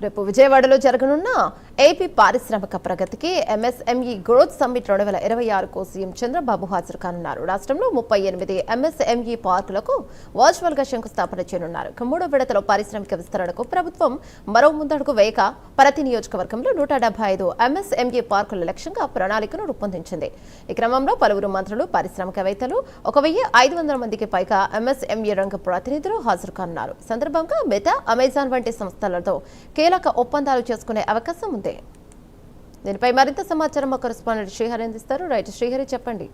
రేపు విజయవాడలో జరగనున్న ఏపీ పారిశ్రామిక ప్రగతికి ఎంఎస్ఎంఈ గ్రోత్ సమ్మిట్ 2026కు సీఎం చంద్రబాబు హాజరు కానున్నారు. రాష్ట్రంలో 38 ఎంఎస్ఎంఈ పార్కులకు వర్చువల్ గా శంకుస్థాపన చేయనున్నారు. మూడో విడతలో పారిశ్రామిక విస్తరణకు ప్రభుత్వం మరో ముందడుగు వేయక ప్రతి నియోజకవర్గంలో 175 ఎంఎస్ఎంఈ పార్కుల లక్ష్యంగా ప్రణాళికను రూపొందించింది. ఈ క్రమంలో పలువురు మంత్రులు, పారిశ్రామికవేత్తలు 1500 మందికి పైగా ఎంఎస్ఎంఈ రంగ ప్రతినిధులు హాజరు కానున్నారు. ఈ సందర్భంగా మెటా, అమెజాన్ వంటి సంస్థలతో కీలక ఒప్పందాలు చేసుకునే అవకాశం ఉంది. దీనిపై మరింత సమాచారం మా కరెస్పాండెంట్ శ్రీహరి అందిస్తారు. రైట్ శ్రీహరి, చెప్పండి.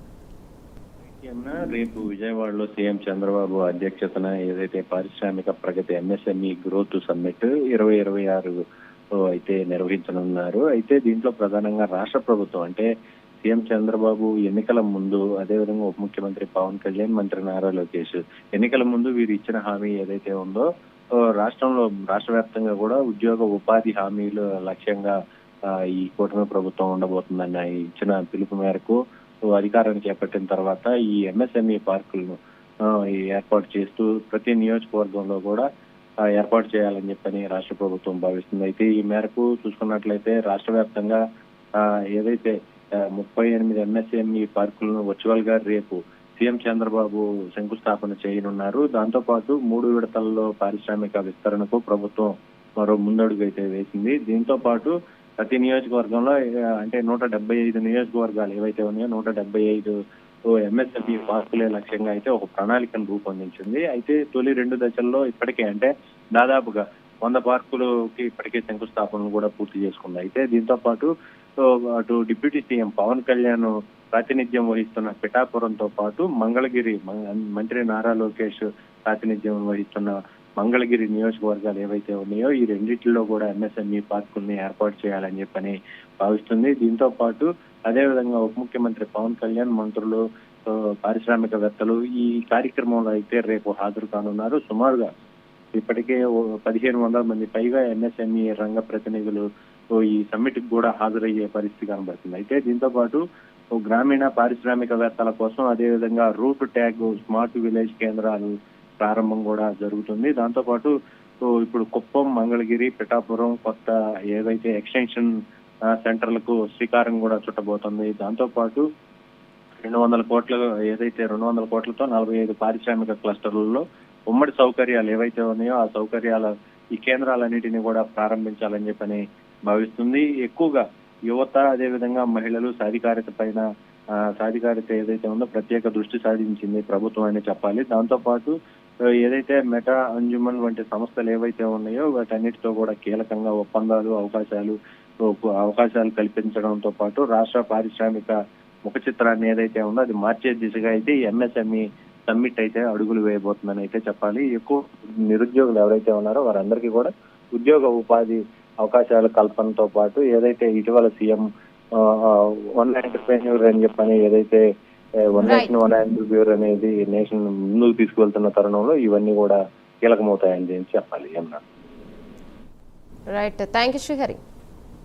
రేపు విజయవాడలో సీఎం చంద్రబాబు అధ్యక్షతన ఏదైతే పారిశ్రామిక ప్రగతి ఎంఎస్ఎంఈ గ్రోత్ సమ్మిట్ 2026 అయితే నిర్వహించనున్నారు. అయితే దీంట్లో ప్రధానంగా రాష్ట్ర ప్రభుత్వం అంటే సీఎం చంద్రబాబు ఎన్నికల ముందు, అదేవిధంగా ఉప ముఖ్యమంత్రి పవన్ కళ్యాణ్, మంత్రి నారా లోకేష్ ఎన్నికల ముందు వీరు ఇచ్చిన హామీ ఏదైతే ఉందో రాష్ట్ర వ్యాప్తంగా కూడా ఉద్యోగ ఉపాధి హామీలు లక్ష్యంగా ఈ కూటమి ప్రభుత్వం ఉండబోతుందని ఇచ్చిన పిలుపు మేరకు అధికారాన్ని చేపట్టిన తర్వాత ఈ ఎంఎస్ఎంఈ పార్కులను ఏర్పాటు చేస్తూ ప్రతి నియోజకవర్గంలో కూడా ఏర్పాటు చేయాలని చెప్పని రాష్ట్ర ప్రభుత్వం భావిస్తుంది. అయితే ఈ మేరకు చూసుకున్నట్లయితే రాష్ట్ర వ్యాప్తంగా ఏదైతే 38 ఎంఎస్ఎంఈ పార్కులను వర్చువల్ గా రేపు సీఎం చంద్రబాబు శంకుస్థాపన చేయనున్నారు. దాంతో పాటు 3 విడతల్లో పారిశ్రామిక విస్తరణకు ప్రభుత్వం మరో ముందడుగు అయితే వేసింది. దీంతో పాటు ప్రతి నియోజకవర్గంలో అంటే 175 నియోజకవర్గాలు ఏవైతే ఉన్నాయో 175 ఎంఎస్ఎంఈ పార్కులే లక్ష్యంగా అయితే ఒక ప్రణాళికను రూపొందించింది. అయితే తొలి 2 దశల్లో ఇప్పటికే అంటే దాదాపుగా 100 పార్కులకి ఇప్పటికే శంకుస్థాపనలు కూడా పూర్తి చేసుకుంది. అయితే దీంతో పాటు అటు డిప్యూటీ సీఎం పవన్ కళ్యాణ్ ప్రాతినిధ్యం వహిస్తున్న పిఠాపురంతో పాటు మంగళగిరి, మంత్రి నారా లోకేష్ ప్రాతినిధ్యం వహిస్తున్న మంగళగిరి నియోజకవర్గాలు ఏవైతే ఉన్నాయో ఈ రెండింటిలో కూడా ఎంఎస్ఎంఈ పార్కుల్ని ఏర్పాటు చేయాలని చెప్పని భావిస్తుంది. దీంతో పాటు అదేవిధంగా ఉప ముఖ్యమంత్రి పవన్ కళ్యాణ్, మంత్రులు, పారిశ్రామికవేత్తలు ఈ కార్యక్రమంలో అయితే రేపు హాజరు కానున్నారు. సుమారుగా ఇప్పటికే 1500 మంది పైగా ఎంఎస్ఎంఈ రంగ ప్రతినిధులు ఈ సమ్మిట్ కి కూడా హాజరయ్యే పరిస్థితి కనబడుతుంది. అయితే దీంతో పాటు గ్రామీణ పారిశ్రామికవేత్తల కోసం అదేవిధంగా రూట్ ట్యాగ్ స్మార్ట్ విలేజ్ కేంద్రాలు ప్రారంభం కూడా జరుగుతుంది. దాంతో పాటు ఇప్పుడు కుప్పం, మంగళగిరి, పిఠాపురం కొత్త ఏవైతే ఎక్స్టెన్షన్ సెంటర్లకు శ్రీకారం కూడా చుట్టబోతుంది. దాంతో పాటు 200 కోట్ల ఏదైతే 200 కోట్లతో 45 పారిశ్రామిక క్లస్టర్లలో ఉమ్మడి సౌకర్యాలు ఏవైతే ఉన్నాయో ఆ సౌకర్యాల ఈ కేంద్రాలన్నిటినీ కూడా ప్రారంభించాలని చెప్పని భావిస్తుంది. ఎక్కువగా యువత, అదేవిధంగా మహిళలు సాధికారిత ఏదైతే ఉందో ప్రత్యేక దృష్టి సాధించింది ప్రభుత్వం అని చెప్పాలి. దాంతో పాటు ఏదైతే మెటా, అంజుమన్ వంటి సంస్థలు ఏవైతే ఉన్నాయో వాటన్నిటితో కూడా కీలకంగా ఒప్పందాలు, అవకాశాలు కల్పించడంతో పాటు రాష్ట్ర పారిశ్రామిక ముఖ చిత్రాన్ని ఏదైతే ఉందో అది మార్చే దిశగా అయితే ఈ ఎంఎస్ఎంఈ సమ్మిట్ అయితే అడుగులు వేయబోతుందని అయితే చెప్పాలి. ఎక్కువ నిరుద్యోగులు ఎవరైతే ఉన్నారో వారందరికీ కూడా ఉద్యోగ ఉపాధి అవకాశాల కల్పనతో పాటు ఏదైతే ఇటీవల సీఎం వన్ ఎంటర్‌ప్రెన్యూర్ అని చెప్పని ఏదైతే వన్ నేషన్ వన్ ఎంటర్‌ప్రెన్యూర్ అనేది నేషన్ ముందుకు తీసుకువెళ్తున్న తరుణంలో ఇవన్నీ కూడా కీలకమవుతాయని చెప్పాలి. Right, thank you Srihari.